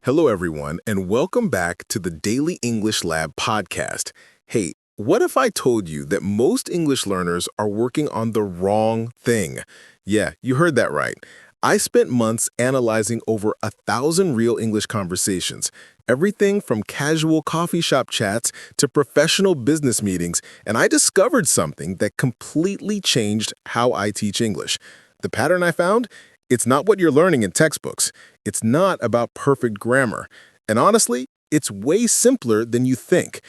Hello, everyone, and welcome back to the Daily English Lab podcast. Hey, what if I told you that most English learners are working on the wrong thing? Yeah, you heard that right. I spent months analyzing over 1,000 real English conversations, everything from casual coffee shop chats to professional business meetings, and I discovered something that completely changed how I teach English. The pattern I found? It's not what you're learning in textbooks. It's not about perfect grammar. And honestly, it's way simpler than you think.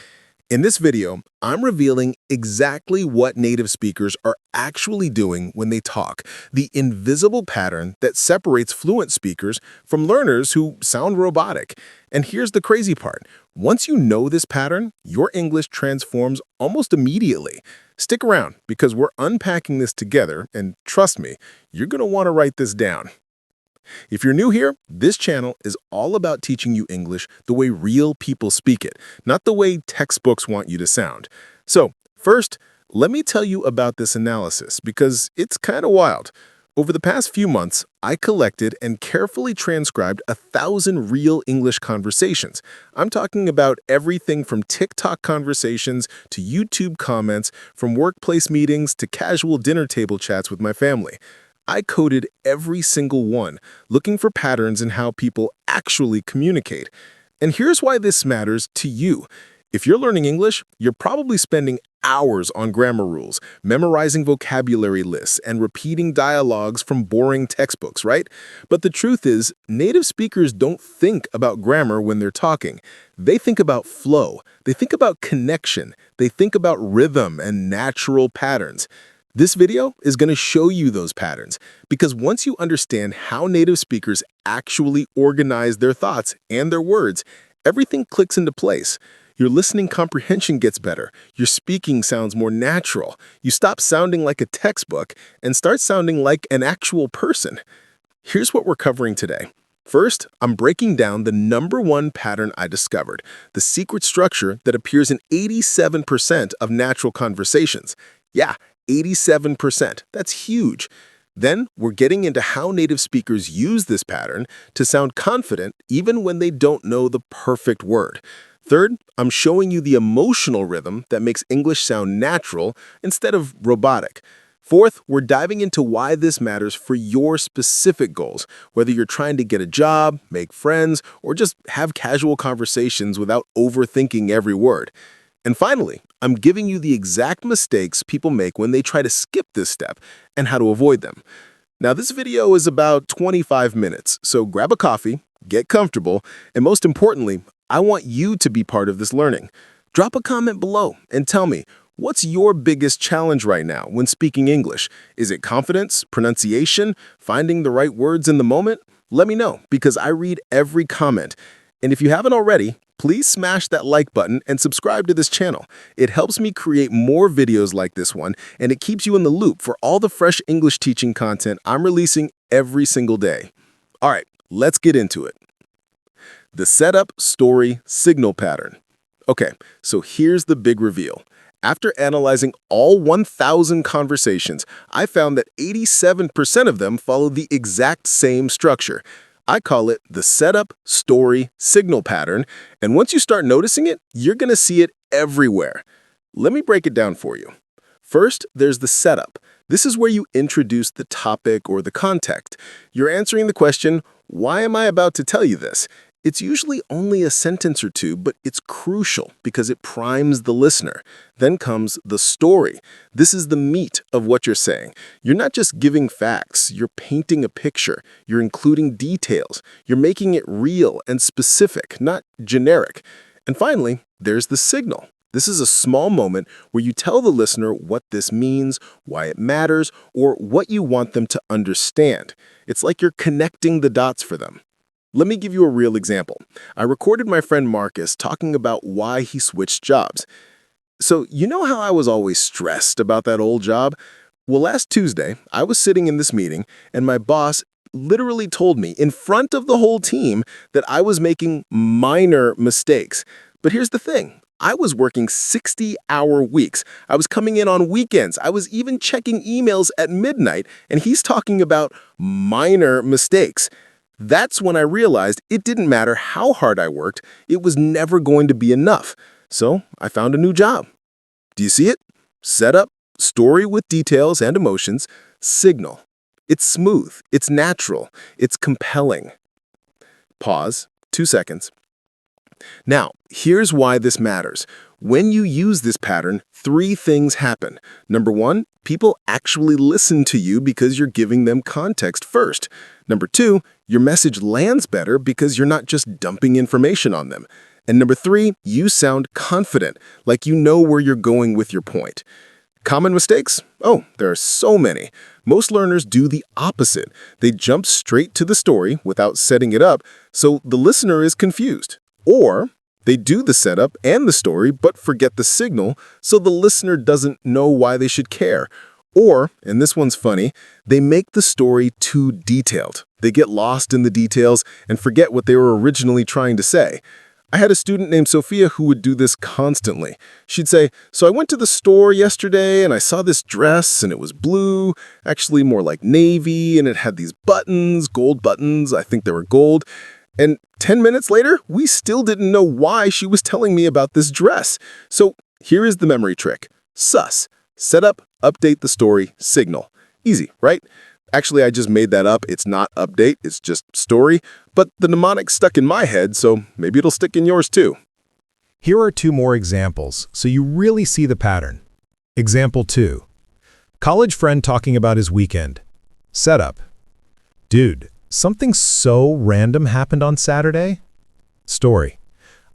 In this video, I'm revealing exactly what native speakers are actually doing when they talk, the invisible pattern that separates fluent speakers from learners who sound robotic. And here's the crazy part. Once you know this pattern, your English transforms almost immediately. Stick around because we're unpacking this together, and trust me, you're going to want to write this down. If you're new here, this channel is all about teaching you English the way real people speak it, not the way textbooks want you to sound. So, first, let me tell you about this analysis because it's kind of wild. Over the past few months, I collected and carefully transcribed 1,000 real English conversations. I'm talking about everything from TikTok conversations to YouTube comments, from workplace meetings to casual dinner table chats with my family. I coded every single one, looking for patterns in how people actually communicate. And here's why this matters to you. If you're learning English, you're probably spending hours on grammar rules, memorizing vocabulary lists, and repeating dialogues from boring textbooks, right? But the truth is, native speakers don't think about grammar when they're talking. They think about flow. They think about connection. They think about rhythm and natural patterns. This video is going to show you those patterns because once you understand how native speakers actually organize their thoughts and their words, everything clicks into place. Your listening comprehension gets better. Your speaking sounds more natural. You stop sounding like a textbook and start sounding like an actual person. Here's what we're covering today. First, I'm breaking down the #1 pattern I discovered, the secret structure that appears in 87% of natural conversations. Yeah, 87%. That's huge. Then we're getting into how native speakers use this pattern to sound confident even when they don't know the perfect word. Third, I'm showing you the emotional rhythm that makes English sound natural instead of robotic. Fourth, we're diving into why this matters for your specific goals, whether you're trying to get a job, make friends, or just have casual conversations without overthinking every word. And finally, I'm giving you the exact mistakes people make when they try to skip this step and how to avoid them. Now, this video is about 25 minutes, so grab a coffee, get comfortable, and most importantly, I want you to be part of this learning. Drop a comment below and tell me, what's your biggest challenge right now when speaking English? Is it confidence, pronunciation, finding the right words in the moment? Let me know because I read every comment. And if you haven't already, please smash that like button and subscribe to this channel. It helps me create more videos like this one, and it keeps you in the loop for all the fresh English teaching content I'm releasing every single day. All right, let's get into it. The setup, story, signal pattern. Okay, so here's the big reveal. After analyzing all 1,000 conversations, I found that 87% of them follow the exact same structure. I call it the setup, story, signal pattern, and once you start noticing it, you're going to see it everywhere. Let me break it down for you. First, there's the setup. This is where you introduce the topic or the context. You're answering the question, why am I about to tell you this? It's usually only a sentence or two, but it's crucial because it primes the listener. Then comes the story. This is the meat of what you're saying. You're not just giving facts, you're painting a picture. You're including details. You're making it real and specific, not generic. And finally, there's the signal. This is a small moment where you tell the listener what this means, why it matters, or what you want them to understand. It's like you're connecting the dots for them. Let me give you a real example. I recorded my friend Marcus talking about why he switched jobs. So, you know how I was always stressed about that old job? Well, last Tuesday, I was sitting in this meeting, and my boss literally told me in front of the whole team that I was making minor mistakes. But here's the thing. I was working 60-hour weeks. I was coming in on weekends. I was even checking emails at midnight, and he's talking about minor mistakes. That's when I realized it didn't matter how hard I worked, it was never going to be enough. So I found a new job. Do you see it? Setup, story with details and emotions, signal. It's smooth, it's natural, it's compelling. Pause, 2 seconds. Now, here's why this matters. When you use this pattern, 3 things happen. Number 1, people actually listen to you because you're giving them context first. Number 2, your message lands better because you're not just dumping information on them. And number 3, you sound confident, like you know where you're going with your point. Common mistakes? Oh, there are so many. Most learners do the opposite. They jump straight to the story without setting it up, so the listener is confused. Or they do the setup and the story but forget the signal, so the listener doesn't know why they should care. Or, and this one's funny, they make the story too detailed. They get lost in the details and forget what they were originally trying to say. I had a student named Sophia who would do this constantly. She'd say, "So I went to the store yesterday and I saw this dress and it was blue, actually more like navy, and it had these buttons, gold buttons, I think they were gold. And 10 minutes later, we still didn't know why she was telling me about this dress." So here is the memory trick. Sus. Set up, update the story, signal. Easy, right? Actually, I just made that up. It's not update, it's just story. But the mnemonic stuck in my head, so maybe it'll stick in yours too. Here are 2 more examples, so you really see the pattern. Example 2. College friend talking about his weekend. Setup. Dude, something so random happened on Saturday? Story.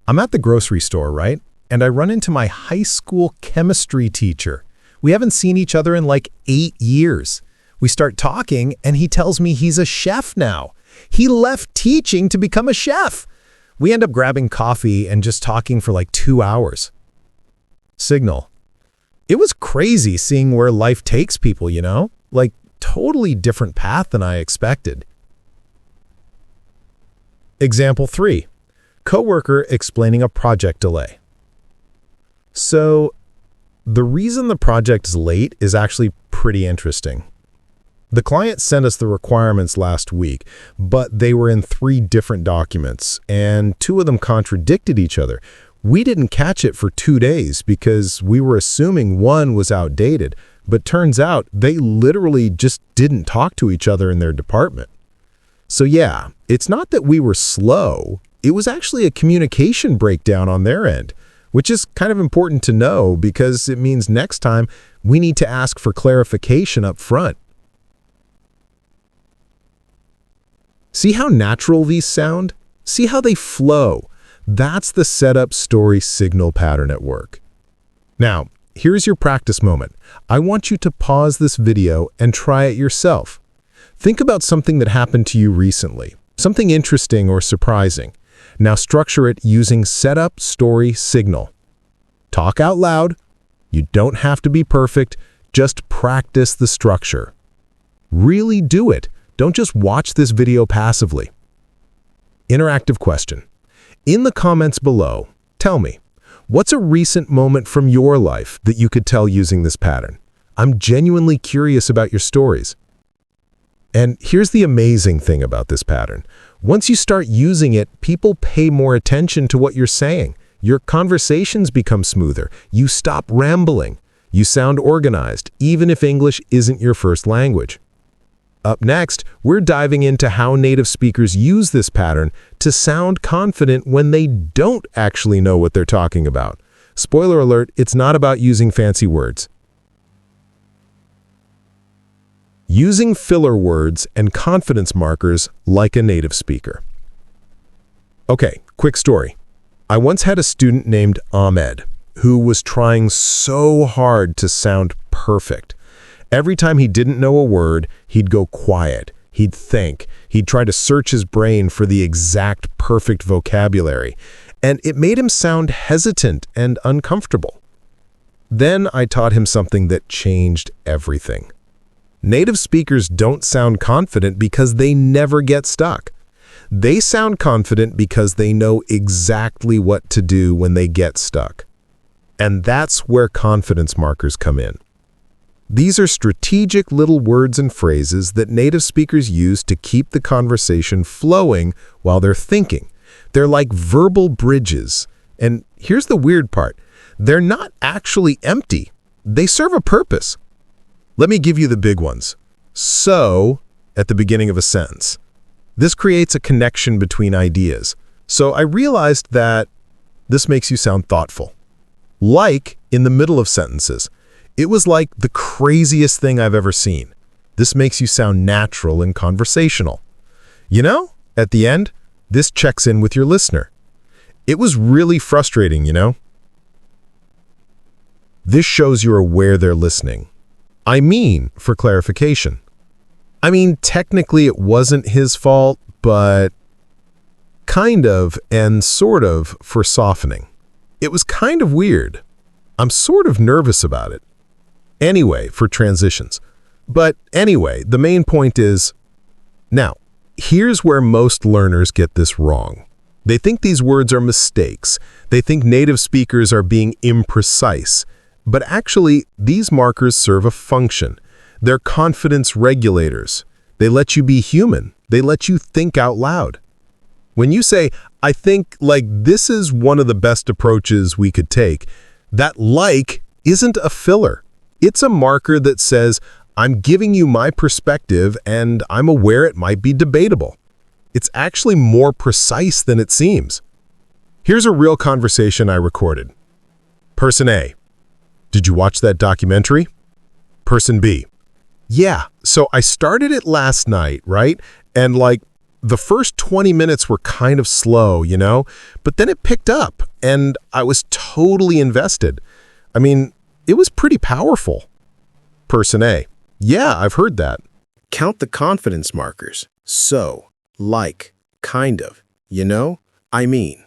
I'm at the grocery store, right? And I run into my high school chemistry teacher. We haven't seen each other in like 8 years. We start talking, and he tells me he's a chef now. He left teaching to become a chef. We end up grabbing coffee and just talking for like 2 hours. Signal. It was crazy seeing where life takes people, you know? Like, totally different path than I expected. Example 3. Coworker explaining a project delay. So, the reason the project is late is actually pretty interesting. The client sent us the requirements last week, but they were in 3 different documents, and 2 of them contradicted each other. We didn't catch it for 2 days because we were assuming one was outdated, but turns out they literally just didn't talk to each other in their department. So yeah, it's not that we were slow, it was actually a communication breakdown on their end, which is kind of important to know because it means next time we need to ask for clarification up front. See how natural these sound? See how they flow? That's the setup story signal pattern at work. Now, here's your practice moment. I want you to pause this video and try it yourself. Think about something that happened to you recently, something interesting or surprising. Now structure it using setup, story, signal. Talk out loud. You don't have to be perfect. Just practice the structure. Really do it. Don't just watch this video passively. Interactive question. In the comments below, tell me, what's a recent moment from your life that you could tell using this pattern? I'm genuinely curious about your stories. And here's the amazing thing about this pattern. Once you start using it, people pay more attention to what you're saying. Your conversations become smoother. You stop rambling. You sound organized, even if English isn't your first language. Up next, we're diving into how native speakers use this pattern to sound confident when they don't actually know what they're talking about. Spoiler alert, it's not about using fancy words. Using filler words and confidence markers like a native speaker. Okay, quick story. I once had a student named Ahmed who was trying so hard to sound perfect. Every time he didn't know a word, he'd go quiet. He'd think. He'd try to search his brain for the exact perfect vocabulary. And it made him sound hesitant and uncomfortable. Then I taught him something that changed everything. Native speakers don't sound confident because they never get stuck. They sound confident because they know exactly what to do when they get stuck. And that's where confidence markers come in. These are strategic little words and phrases that native speakers use to keep the conversation flowing while they're thinking. They're like verbal bridges. And here's the weird part. They're not actually empty. They serve a purpose. Let me give you the big ones. So, at the beginning of a sentence. This creates a connection between ideas. So I realized that this makes you sound thoughtful. Like, in the middle of sentences. It was like the craziest thing I've ever seen. This makes you sound natural and conversational. You know, at the end, this checks in with your listener. It was really frustrating, you know? This shows you're aware they're listening. I mean, for clarification. I mean, technically it wasn't his fault, but kind of and sort of for softening. It was kind of weird. I'm sort of nervous about it. Anyway, for transitions. But anyway, the main point is, now, here's where most learners get this wrong. They think these words are mistakes. They think native speakers are being imprecise. But actually, these markers serve a function. They're confidence regulators. They let you be human. They let you think out loud. When you say, I think like this is one of the best approaches we could take, that like isn't a filler. It's a marker that says, I'm giving you my perspective and I'm aware it might be debatable. It's actually more precise than it seems. Here's a real conversation I recorded. Person A, did you watch that documentary? Person B, yeah, so I started it last night, right? And like the first 20 minutes were kind of slow, you know? But then it picked up and I was totally invested. I mean, it was pretty powerful. Person A, yeah, I've heard that. Count the confidence markers. So, like, kind of, you know, I mean.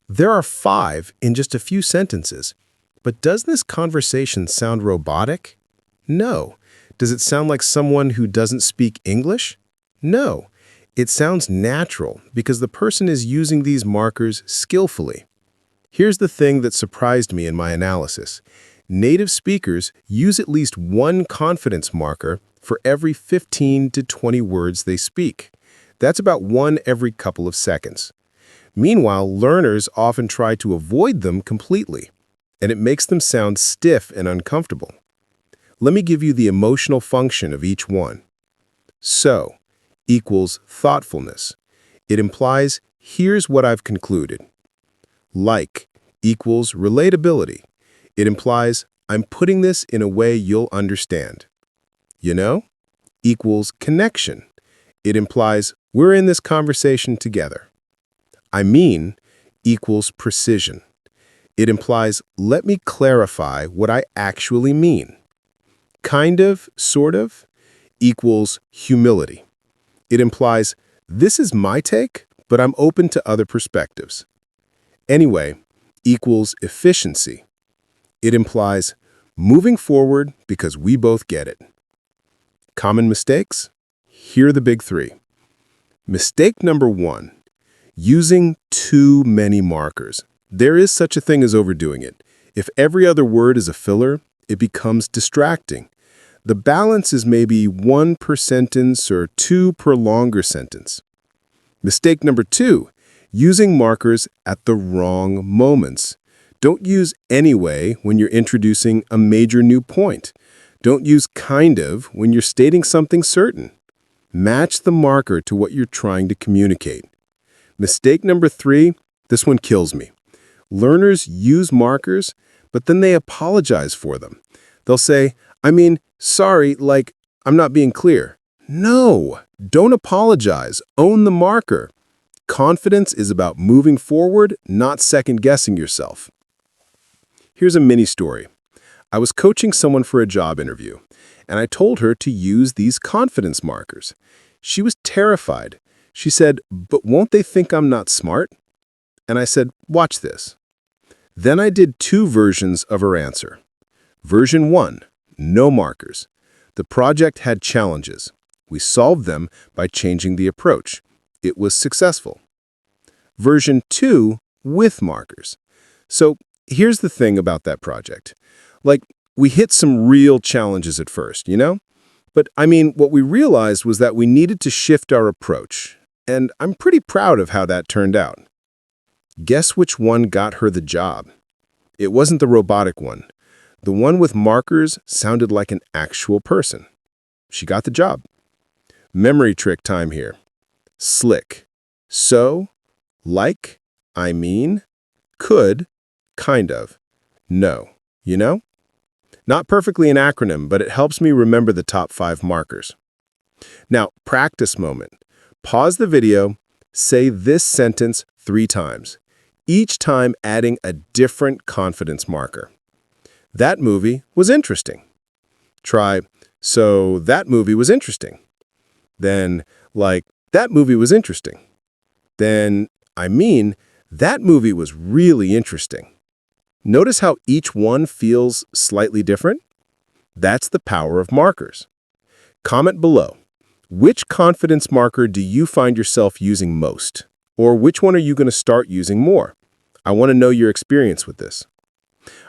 There are 5 in just a few sentences. But does this conversation sound robotic? No. Does it sound like someone who doesn't speak English? No. It sounds natural because the person is using these markers skillfully. Here's the thing that surprised me in my analysis. Native speakers use at least one confidence marker for every 15 to 20 words they speak. That's about one every couple of seconds. Meanwhile, learners often try to avoid them completely, and it makes them sound stiff and uncomfortable. Let me give you the emotional function of each one. So equals thoughtfulness. It implies, here's what I've concluded. Like equals relatability. It implies, I'm putting this in a way you'll understand. You know? Equals connection. It implies, we're in this conversation together. I mean equals precision. It implies, let me clarify what I actually mean. Kind of, sort of, equals humility. It implies, this is my take, but I'm open to other perspectives. Anyway, equals efficiency. It implies, moving forward because we both get it. Common mistakes? Here are the big 3. Mistake number 1, using too many markers. There is such a thing as overdoing it. If every other word is a filler, it becomes distracting. The balance is maybe 1 per sentence or 2 per longer sentence. Mistake number 2, using markers at the wrong moments. Don't use anyway when you're introducing a major new point. Don't use kind of when you're stating something certain. Match the marker to what you're trying to communicate. Mistake number 3, this one kills me. Learners use markers, but then they apologize for them. They'll say, I mean, sorry, like, I'm not being clear. No, don't apologize. Own the marker. Confidence is about moving forward, not second-guessing yourself. Here's a mini story. I was coaching someone for a job interview, and I told her to use these confidence markers. She was terrified. She said, but won't they think I'm not smart? And I said, watch this. Then I did 2 versions of her answer. Version 1, no markers. The project had challenges. We solved them by changing the approach. It was successful. Version 2, with markers. So here's the thing about that project. Like, we hit some real challenges at first, you know? But I mean, what we realized was that we needed to shift our approach, and I'm pretty proud of how that turned out. Guess which one got her the job? It wasn't the robotic one. The one with markers sounded like an actual person. She got the job. Memory trick time here. Slick. So, like, I mean, could, kind of, no. You know? Not perfectly an acronym, but it helps me remember the top 5 markers. Now, practice moment. Pause the video, say this sentence 3 times, each time adding a different confidence marker. That movie was interesting. Try, so that movie was interesting. Then, like, that movie was interesting. Then, I mean, that movie was really interesting. Notice how each one feels slightly different? That's the power of markers. Comment below. Which confidence marker do you find yourself using most? Or which one are you going to start using more? I want to know your experience with this.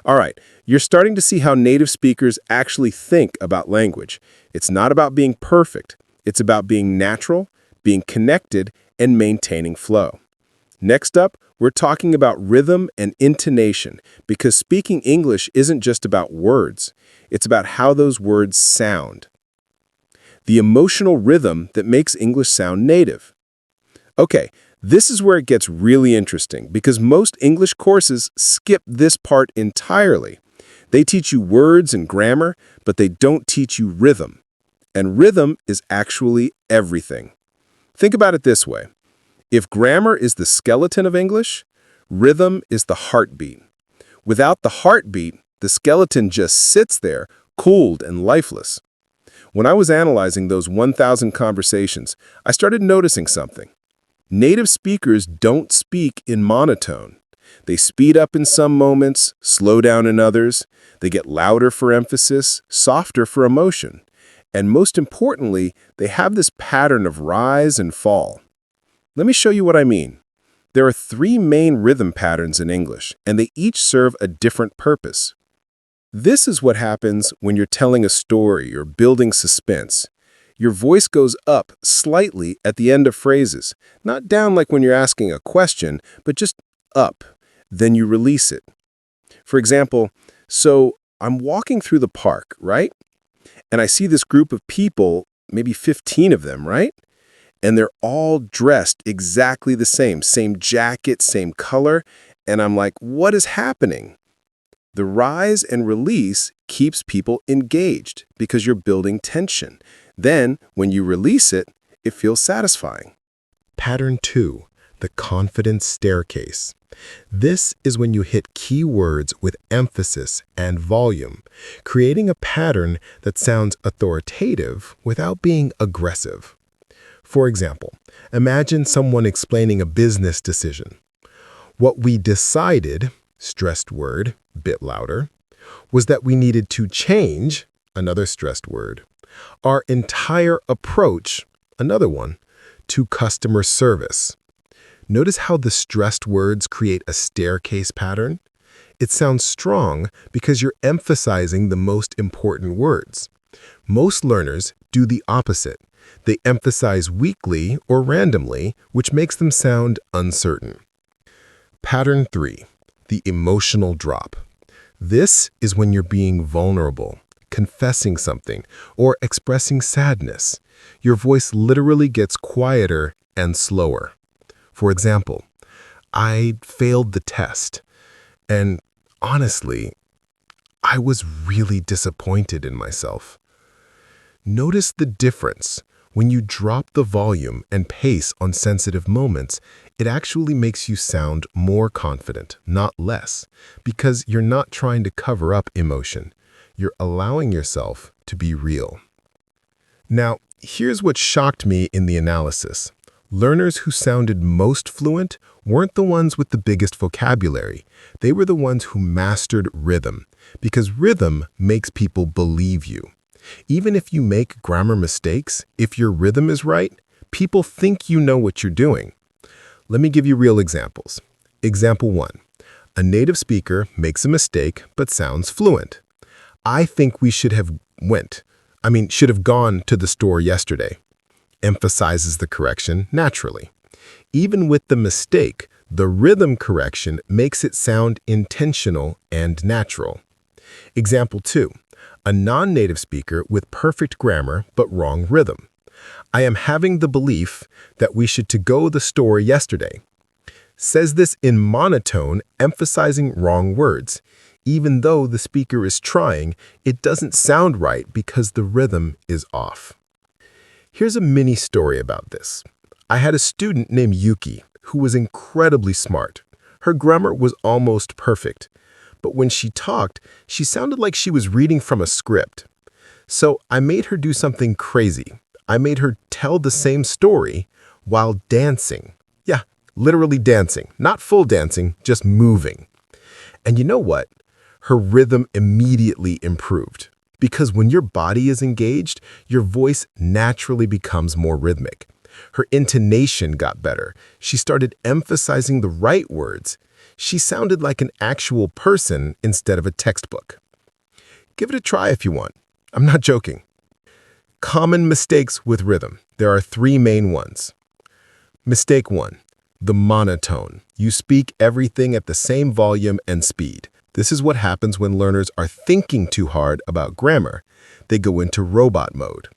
All right, you're starting to see how native speakers actually think about language. It's not about being perfect. It's about being natural, being connected, and maintaining flow. Next up, we're talking about rhythm and intonation, because speaking English isn't just about words. It's about how those words sound. The emotional rhythm that makes English sound native. Okay, this is where it gets really interesting, because most English courses skip this part entirely. They teach you words and grammar, but they don't teach you rhythm. And rhythm is actually everything. Think about it this way. If grammar is the skeleton of English, rhythm is the heartbeat. Without the heartbeat, the skeleton just sits there, cooled and lifeless. When I was analyzing those 1,000 conversations, I started noticing something. Native speakers don't speak in monotone. They speed up in some moments, slow down in others. They get louder for emphasis, softer for emotion. And most importantly, they have this pattern of rise and fall. Let me show you what I mean. There are 3 main rhythm patterns in English, and they each serve a different purpose. This is what happens when you're telling a story or building suspense. Your voice goes up slightly at the end of phrases, not down like when you're asking a question, but just up. Then you release it. For example, so I'm walking through the park, right? And I see this group of people, maybe 15 of them, right? And they're all dressed exactly the same jacket, same color. And I'm like, what is happening? The rise and release keeps people engaged because you're building tension. Then, when you release it, it feels satisfying. Pattern 2, the confidence staircase. This is when you hit key words with emphasis and volume, creating a pattern that sounds authoritative without being aggressive. For example, imagine someone explaining a business decision. What we decided, stressed word, bit louder, was that we needed to change, another stressed word, our entire approach, another one, to customer service. Notice how the stressed words create a staircase pattern? It sounds strong because you're emphasizing the most important words. Most learners do the opposite. They emphasize weakly or randomly, which makes them sound uncertain. Pattern 3, the emotional drop. This is when you're being vulnerable, confessing something, or expressing sadness. Your voice literally gets quieter and slower. For example, I failed the test, and honestly, I was really disappointed in myself. Notice the difference. When you drop the volume and pace on sensitive moments, it actually makes you sound more confident, not less, because you're not trying to cover up emotion. You're allowing yourself to be real. Now, here's what shocked me in the analysis. Learners who sounded most fluent weren't the ones with the biggest vocabulary. They were the ones who mastered rhythm, because rhythm makes people believe you. Even if you make grammar mistakes, if your rhythm is right, people think you know what you're doing. Let me give you real examples. Example 1. A native speaker makes a mistake but sounds fluent. I think we should have gone to the store yesterday. Emphasizes the correction naturally. Even with the mistake, the rhythm correction makes it sound intentional and natural. Example 2. A non-native speaker with perfect grammar but wrong rhythm. I am having the belief that we should to go the store yesterday. Says this in monotone, emphasizing wrong words. Even though the speaker is trying, it doesn't sound right because the rhythm is off. Here's a mini story about this. I had a student named Yuki who was incredibly smart. Her grammar was almost perfect. But when she talked, she sounded like she was reading from a script. So I made her do something crazy. I made her tell the same story while dancing. Yeah, literally dancing. Not full dancing, just moving. And you know what? Her rhythm immediately improved. Because when your body is engaged, your voice naturally becomes more rhythmic. Her intonation got better. She started emphasizing the right words. She sounded like an actual person instead of a textbook. Give it a try if you want. I'm not joking. Common mistakes with rhythm. There are 3 main ones. Mistake 1. The monotone. You speak everything at the same volume and speed. This is what happens when learners are thinking too hard about grammar. They go into robot mode.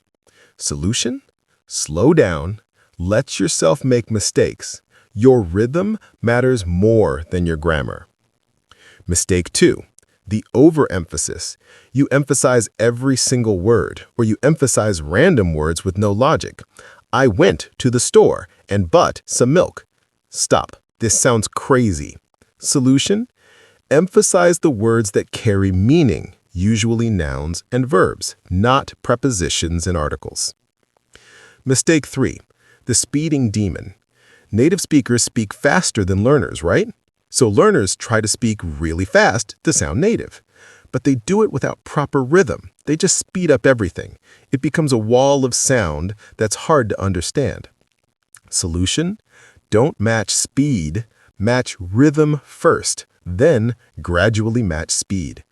Solution? Slow down. Let yourself make mistakes. Your rhythm matters more than your grammar. Mistake 2. The overemphasis. You emphasize every single word, or you emphasize random words with no logic. I went to the store and bought some milk. Stop. This sounds crazy. Solution? Emphasize the words that carry meaning, usually nouns and verbs, not prepositions and articles. Mistake 3. The speeding demon. Native speakers speak faster than learners, right? So learners try to speak really fast to sound native. But they do it without proper rhythm. They just speed up everything. It becomes a wall of sound that's hard to understand. Solution? Don't match speed, match rhythm first. Then gradually match speed.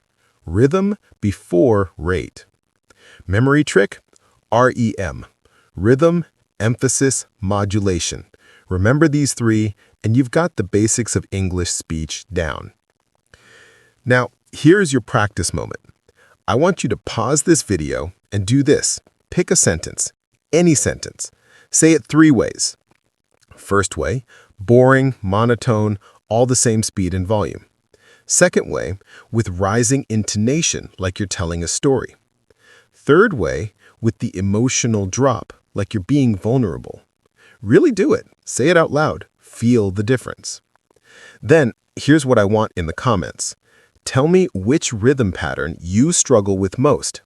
Rhythm before rate. Memory trick? REM. Rhythm, emphasis, modulation. Remember these 3, and you've got the basics of English speech down. Now, here's your practice moment. I want you to pause this video and do this. Pick a sentence, any sentence. Say it 3 ways. First way, boring, monotone, all the same speed and volume. Second way, with rising intonation, like you're telling a story. Third way, with the emotional drop, like you're being vulnerable. Really do it. Say it out loud. Feel the difference. Then, here's what I want in the comments. Tell me which rhythm pattern you struggle with most.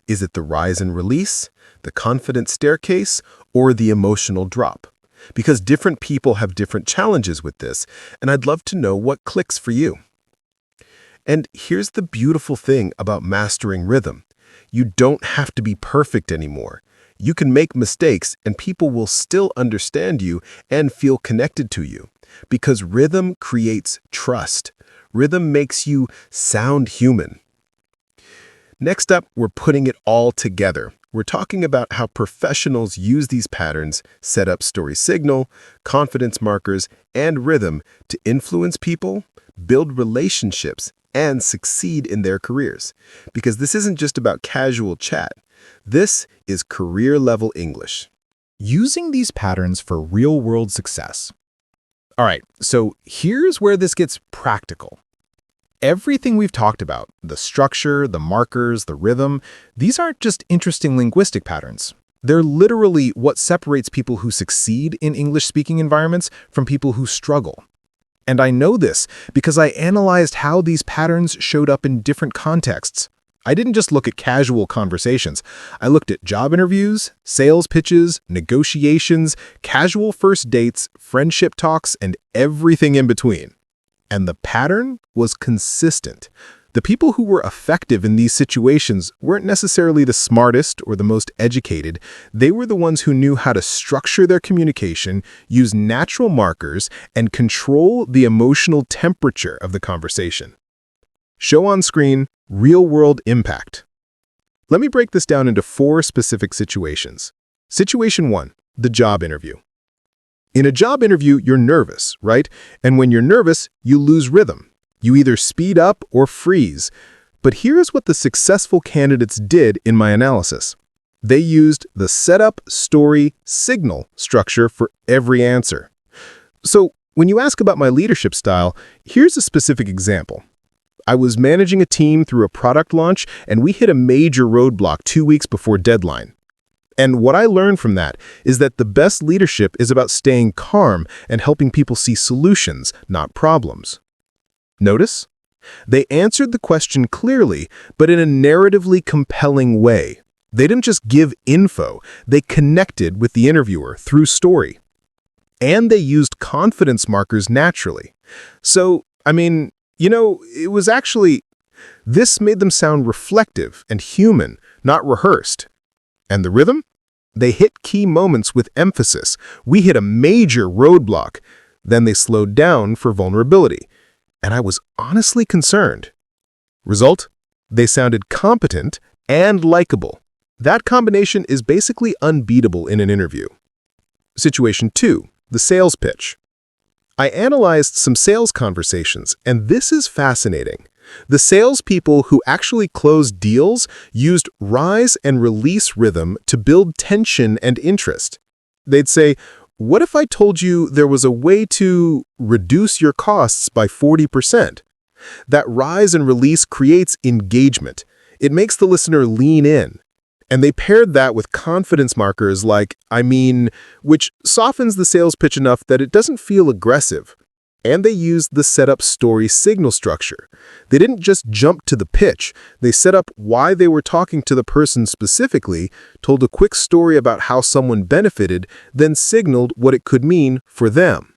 Is it the rise and release, the confident staircase, or the emotional drop? Because different people have different challenges with this, and I'd love to know what clicks for you. And here's the beautiful thing about mastering rhythm. You don't have to be perfect anymore. You can make mistakes and people will still understand you and feel connected to you. Because rhythm creates trust. Rhythm makes you sound human. Next up, we're putting it all together. We're talking about how professionals use these patterns, set up story signal, confidence markers, and rhythm to influence people, build relationships, and succeed in their careers. Because this isn't just about casual chat. This is career-level English. Using these patterns for real-world success. All right, so here's where this gets practical. Everything we've talked about, the structure, the markers, the rhythm, these aren't just interesting linguistic patterns. They're literally what separates people who succeed in English-speaking environments from people who struggle. And I know this because I analyzed how these patterns showed up in different contexts. I didn't just look at casual conversations. I looked at job interviews, sales pitches, negotiations, casual first dates, friendship talks, and everything in between. And the pattern was consistent. The people who were effective in these situations weren't necessarily the smartest or the most educated. They were the ones who knew how to structure their communication, use natural markers, and control the emotional temperature of the conversation. show on screen, real-world impact. Let me break this down into 4 specific situations. Situation 1, the job interview. In a job interview, you're nervous, right? And when you're nervous, you lose rhythm. You either speed up or freeze. But here's what the successful candidates did in my analysis. They used the setup, story, signal structure for every answer. So, when you ask about my leadership style, here's a specific example. I was managing a team through a product launch, and we hit a major roadblock 2 weeks before deadline. And what I learned from that is that the best leadership is about staying calm and helping people see solutions, not problems. Notice? They answered the question clearly, but in a narratively compelling way. They didn't just give info, they connected with the interviewer through story. And they used confidence markers naturally. So, this made them sound reflective and human, not rehearsed. And the rhythm? They hit key moments with emphasis. We hit a major roadblock. Then they slowed down for vulnerability. And I was honestly concerned. Result? They sounded competent and likable. That combination is basically unbeatable in an interview. Situation 2, the sales pitch. I analyzed some sales conversations, and this is fascinating. The salespeople who actually closed deals used rise and release rhythm to build tension and interest. They'd say, "What if I told you there was a way to reduce your costs by 40%? That rise and release creates engagement. It makes the listener lean in. And they paired that with confidence markers like, which softens the sales pitch enough that it doesn't feel aggressive. And they used the setup story signal structure. They didn't just jump to the pitch. They set up why they were talking to the person specifically, told a quick story about how someone benefited, then signaled what it could mean for them.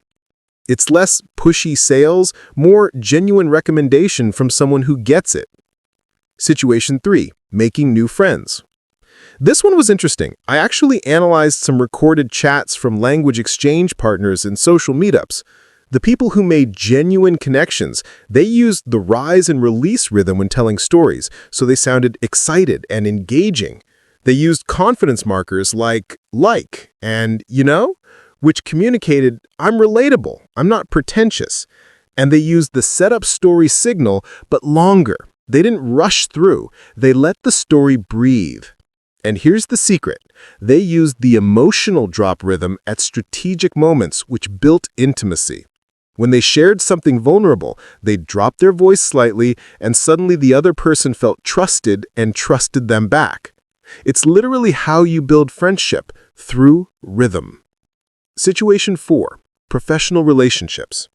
It's less pushy sales, more genuine recommendation from someone who gets it. Situation 3, making new friends. This one was interesting. I actually analyzed some recorded chats from language exchange partners in social meetups. The people who made genuine connections, they used the rise and release rhythm when telling stories, so they sounded excited and engaging. They used confidence markers like and which communicated, I'm relatable, I'm not pretentious. And they used the setup story signal, but longer. They didn't rush through. They let the story breathe. And here's the secret. They used the emotional drop rhythm at strategic moments, which built intimacy. When they shared something vulnerable, they dropped their voice slightly, and suddenly the other person felt trusted and trusted them back. It's literally how you build friendship, through rhythm. Situation 4, professional relationships.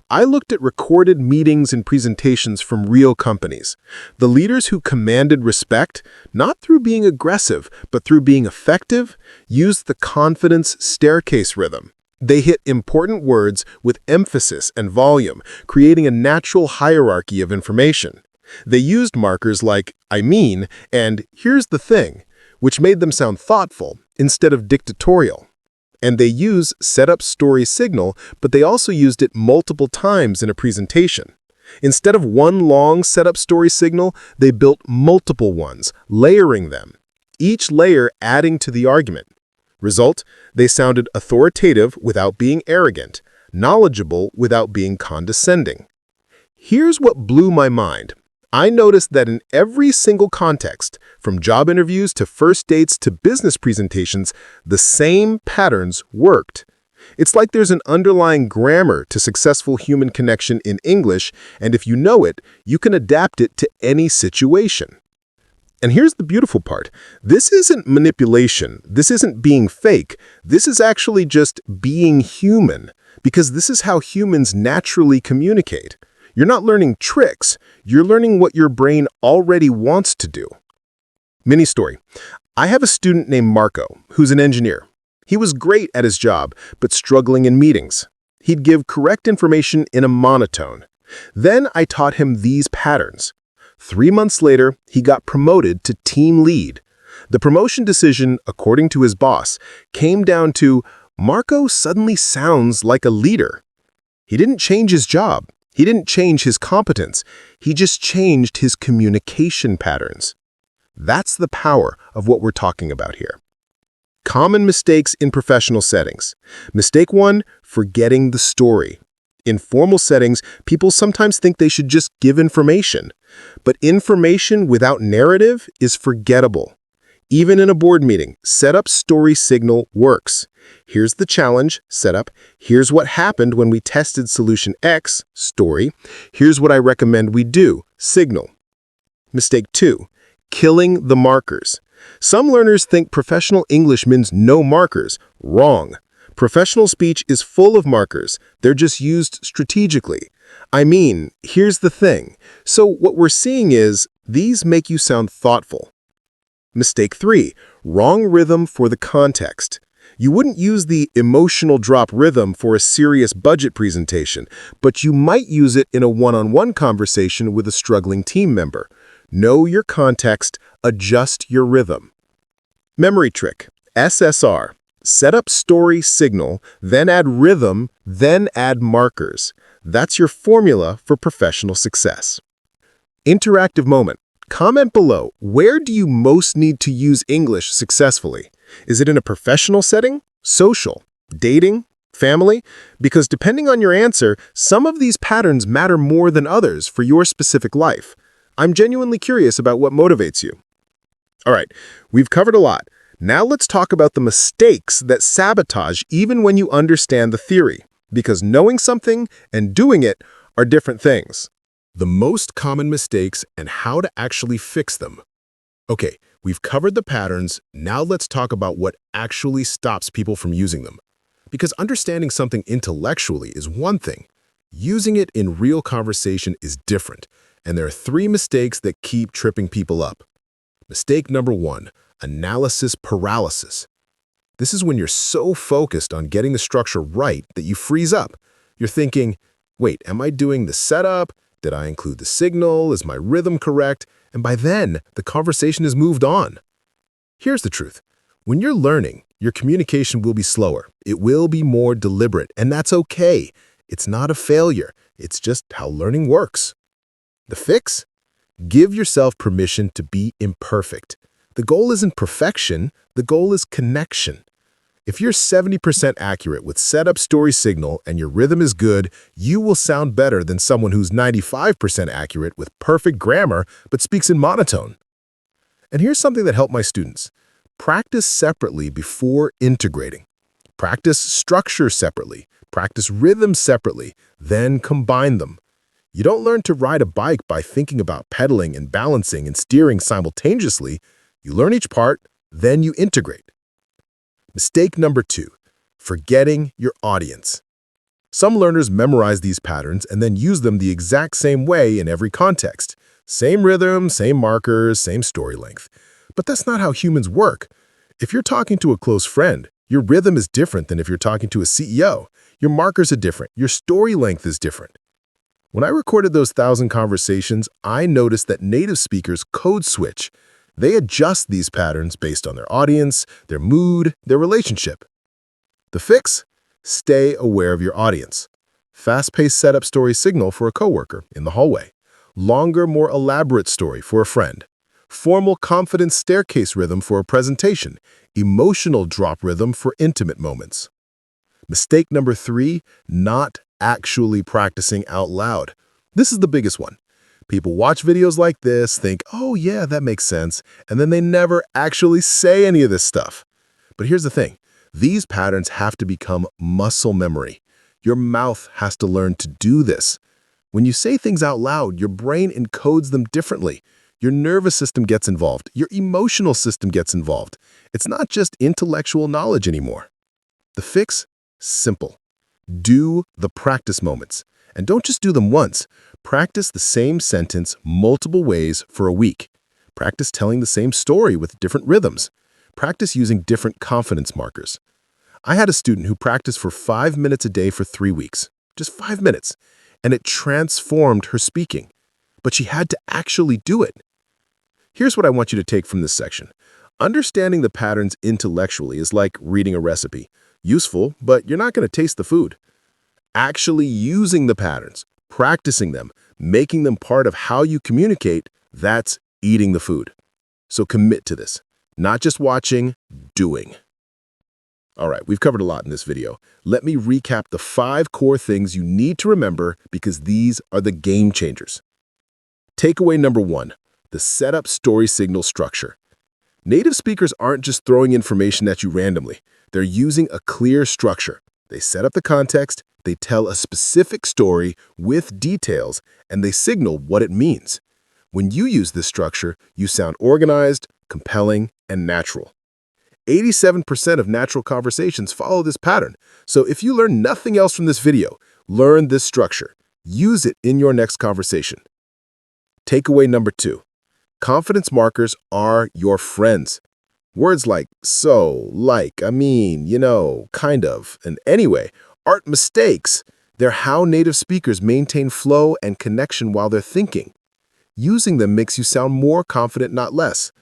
I looked at recorded meetings and presentations from real companies. The leaders who commanded respect, not through being aggressive, but through being effective, used the confidence staircase rhythm. They hit important words with emphasis and volume, creating a natural hierarchy of information. They used markers like, and here's the thing, which made them sound thoughtful instead of dictatorial. And they use setup story signal, but they also used it multiple times in a presentation. Instead of one long setup story signal, they built multiple ones, layering them, each layer adding to the argument. Result, they sounded authoritative without being arrogant, knowledgeable without being condescending. Here's what blew my mind. I noticed that in every single context, from job interviews to first dates to business presentations, the same patterns worked. It's like there's an underlying grammar to successful human connection in English, and if you know it, you can adapt it to any situation. And here's the beautiful part. This isn't manipulation. This isn't being fake. This is actually just being human, because this is how humans naturally communicate. You're not learning tricks. You're learning what your brain already wants to do. Mini story. I have a student named Marco, who's an engineer. He was great at his job, but struggling in meetings. He'd give correct information in a monotone. Then I taught him these patterns. 3 months later, he got promoted to team lead. The promotion decision, according to his boss, came down to Marco suddenly sounds like a leader. He didn't change his job. He didn't change his competence. He just changed his communication patterns. That's the power of what we're talking about here. Common mistakes in professional settings. Mistake 1, forgetting the story. In formal settings, people sometimes think they should just give information. But information without narrative is forgettable. Even in a board meeting, setup story signal works. Here's the challenge, setup. Here's what happened when we tested solution X, story. Here's what I recommend we do, signal. Mistake 2, killing the markers. Some learners think professional English means no markers. Wrong. Professional speech is full of markers. They're just used strategically. I mean, here's the thing. So what we're seeing is, these make you sound thoughtful. Mistake 3, wrong rhythm for the context. You wouldn't use the emotional drop rhythm for a serious budget presentation, but you might use it in a one-on-one conversation with a struggling team member. Know your context, adjust your rhythm. Memory trick, SSR. Set up story signal, then add rhythm, then add markers. That's your formula for professional success. Interactive moment. Comment below, where do you most need to use English successfully? Is it in a professional setting, social, dating, family? Because depending on your answer, some of these patterns matter more than others for your specific life. I'm genuinely curious about what motivates you. All right, we've covered a lot. Now let's talk about the mistakes that sabotage even when you understand the theory, because knowing something and doing it are different things. The most common mistakes and how to actually fix them. Okay, we've covered the patterns. Now let's talk about what actually stops people from using them. Because understanding something intellectually is one thing. Using it in real conversation is different. And there are 3 mistakes that keep tripping people up. Mistake number 1, analysis paralysis. This is when you're so focused on getting the structure right that you freeze up. You're thinking, wait, am I doing the setup? Did I include the signal? Is my rhythm correct? And by then, the conversation has moved on. Here's the truth. When you're learning, your communication will be slower. It will be more deliberate, and that's okay. It's not a failure. It's just how learning works. The fix? Give yourself permission to be imperfect. The goal isn't perfection. The goal is connection. If you're 70% accurate with setup story signal and your rhythm is good, you will sound better than someone who's 95% accurate with perfect grammar but speaks in monotone. And here's something that helped my students. Practice separately before integrating. Practice structure separately. Practice rhythm separately. Then combine them. You don't learn to ride a bike by thinking about pedaling and balancing and steering simultaneously. You learn each part, then you integrate. Mistake number 2, forgetting your audience. Some learners memorize these patterns and then use them the exact same way in every context. Same rhythm, same markers, same story length. But that's not how humans work. If you're talking to a close friend, your rhythm is different than if you're talking to a CEO. Your markers are different. Your story length is different. When I recorded those 1,000 conversations, I noticed that native speakers code switch. They adjust these patterns based on their audience, their mood, their relationship. The fix? Stay aware of your audience. Fast-paced setup story signal for a coworker in the hallway. Longer, more elaborate story for a friend. Formal confidence staircase rhythm for a presentation. Emotional drop rhythm for intimate moments. Mistake number 3, not actually practicing out loud. This is the biggest one. People watch videos like this, think, oh yeah, that makes sense, and then they never actually say any of this stuff. But here's the thing. These patterns have to become muscle memory. Your mouth has to learn to do this. When you say things out loud, your brain encodes them differently. Your nervous system gets involved. Your emotional system gets involved. It's not just intellectual knowledge anymore. The fix? Simple. Do the practice moments. And don't just do them once. Practice the same sentence multiple ways for a week. Practice telling the same story with different rhythms. Practice using different confidence markers. I had a student who practiced for 5 minutes a day for 3 weeks. Just 5 minutes. And it transformed her speaking. But she had to actually do it. Here's what I want you to take from this section. Understanding the patterns intellectually is like reading a recipe. Useful, but you're not going to taste the food. Actually using the patterns, Practicing them, making them part of how you communicate, that's eating the food. So commit to this. Not just watching, doing. All right, we've covered a lot in this video. Let me recap the 5 core things you need to remember because these are the game changers. Takeaway number 1, the setup story signal structure. Native speakers aren't just throwing information at you randomly. They're using a clear structure. They set up the context, they tell a specific story with details, and they signal what it means. When you use this structure, you sound organized, compelling, and natural. 87% of natural conversations follow this pattern. So if you learn nothing else from this video, learn this structure. Use it in your next conversation. Takeaway number 2. Confidence markers are your friends. Words like so, like, I mean, you know, kind of, and anyway aren't mistakes. They're how native speakers maintain flow and connection while they're thinking. Using them makes you sound more confident, not less.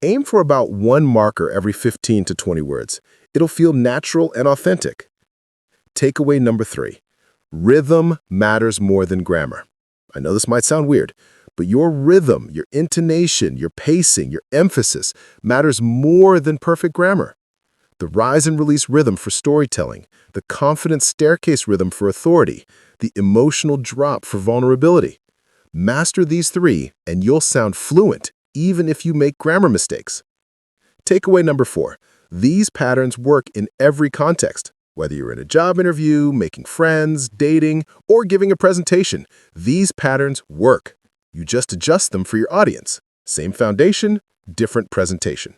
Aim for about 1 marker every 15 to 20 words. It'll feel natural and authentic. Takeaway number 3. Rhythm matters more than grammar. I know this might sound weird, but your rhythm, your intonation, your pacing, your emphasis matters more than perfect grammar. The rise and release rhythm for storytelling, the confident staircase rhythm for authority, the emotional drop for vulnerability. Master these 3 and you'll sound fluent even if you make grammar mistakes. Takeaway number 4. These patterns work in every context. Whether you're in a job interview, making friends, dating, or giving a presentation, these patterns work. You just adjust them for your audience. Same foundation, different presentation.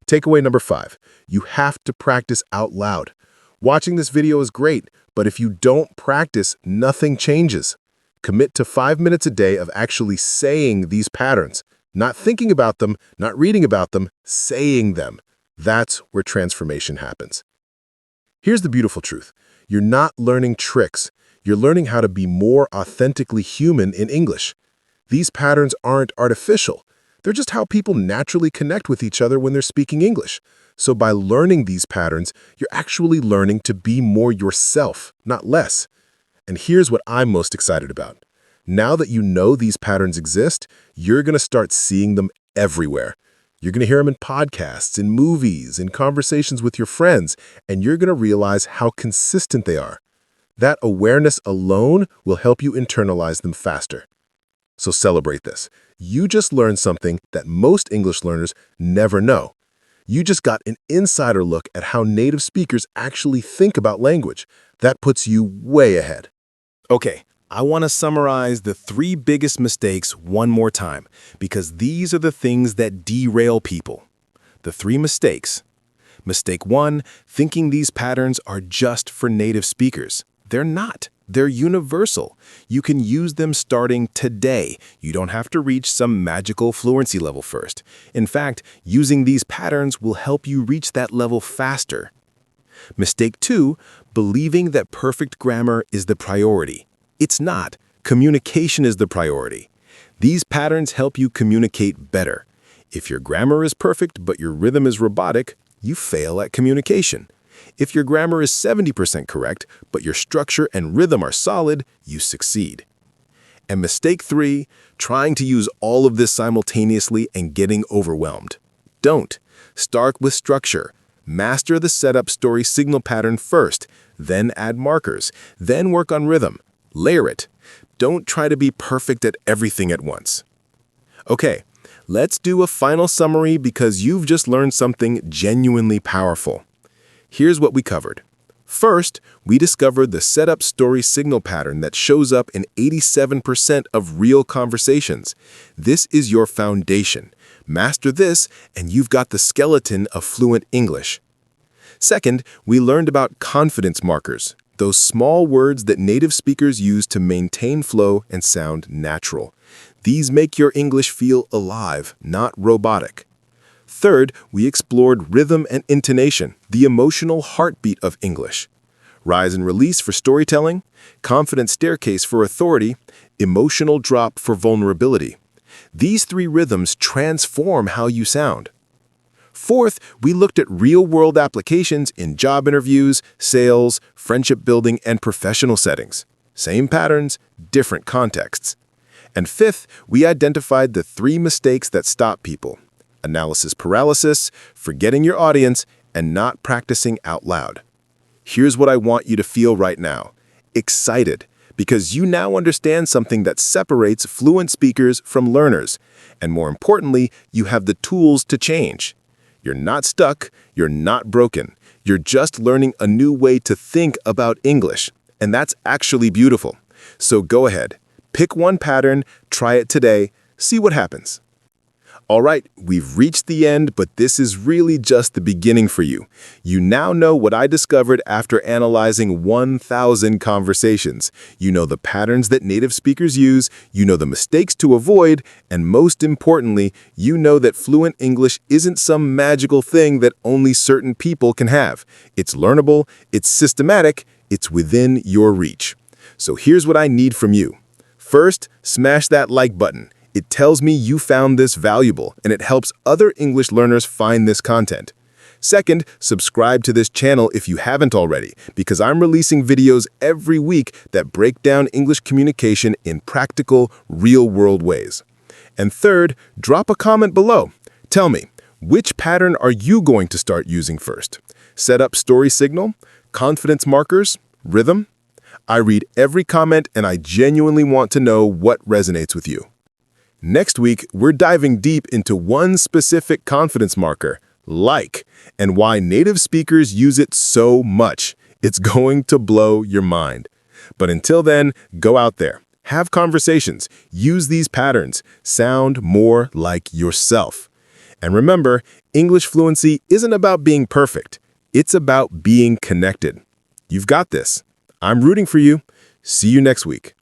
Takeaway number 5. You have to practice out loud. Watching this video is great, but if you don't practice, nothing changes. Commit to 5 minutes a day of actually saying these patterns. Not thinking about them, not reading about them, saying them. That's where transformation happens. Here's the beautiful truth. You're not learning tricks. You're learning how to be more authentically human in English. These patterns aren't artificial. They're just how people naturally connect with each other when they're speaking English. So by learning these patterns, you're actually learning to be more yourself, not less. And here's what I'm most excited about. Now that you know these patterns exist, you're going to start seeing them everywhere. You're going to hear them in podcasts, in movies, in conversations with your friends, and you're going to realize how consistent they are. That awareness alone will help you internalize them faster. So celebrate this. You just learned something that most English learners never know. You just got an insider look at how native speakers actually think about language. That puts you way ahead. Okay, I want to summarize the 3 biggest mistakes one more time, because these are the things that derail people. The 3 mistakes. Mistake 1, thinking these patterns are just for native speakers. They're not. They're universal. You can use them starting today. You don't have to reach some magical fluency level first. In fact, using these patterns will help you reach that level faster. Mistake 2, believing that perfect grammar is the priority. It's not. Communication is the priority. These patterns help you communicate better. If your grammar is perfect but your rhythm is robotic, you fail at communication. If your grammar is 70% correct, but your structure and rhythm are solid, you succeed. And mistake 3, trying to use all of this simultaneously and getting overwhelmed. Don't. Start with structure. Master the setup story signal pattern first, then add markers, then work on rhythm. Layer it. Don't try to be perfect at everything at once. Okay, let's do a final summary because you've just learned something genuinely powerful. Here's what we covered. First, we discovered the setup story signal pattern that shows up in 87% of real conversations. This is your foundation. Master this, and you've got the skeleton of fluent English. Second, we learned about confidence markers, those small words that native speakers use to maintain flow and sound natural. These make your English feel alive, not robotic. Third, we explored rhythm and intonation, the emotional heartbeat of English. Rise and release for storytelling, confident staircase for authority, emotional drop for vulnerability. These 3 rhythms transform how you sound. Fourth, we looked at real-world applications in job interviews, sales, friendship building, and professional settings. Same patterns, different contexts. And fifth, we identified the 3 mistakes that stop people: analysis paralysis, forgetting your audience, and not practicing out loud. Here's what I want you to feel right now. Excited, because you now understand something that separates fluent speakers from learners. And more importantly, you have the tools to change. You're not stuck, you're not broken. You're just learning a new way to think about English. And that's actually beautiful. So go ahead, pick one pattern, try it today, see what happens. All right, we've reached the end, but this is really just the beginning for you. You now know what I discovered after analyzing 1,000 conversations. You know the patterns that native speakers use, you know the mistakes to avoid, and most importantly, you know that fluent English isn't some magical thing that only certain people can have. It's learnable, it's systematic, it's within your reach. So here's what I need from you. First, smash that like button. It tells me you found this valuable, and it helps other English learners find this content. Second, subscribe to this channel if you haven't already, because I'm releasing videos every week that break down English communication in practical, real-world ways. And third, drop a comment below. Tell me, which pattern are you going to start using first? Set up story signal, confidence markers, rhythm? I read every comment, and I genuinely want to know what resonates with you. Next week, we're diving deep into one specific confidence marker, like, and why native speakers use it so much. It's going to blow your mind. But until then, go out there, have conversations, use these patterns, sound more like yourself. And remember, English fluency isn't about being perfect. It's about being connected. You've got this. I'm rooting for you. See you next week.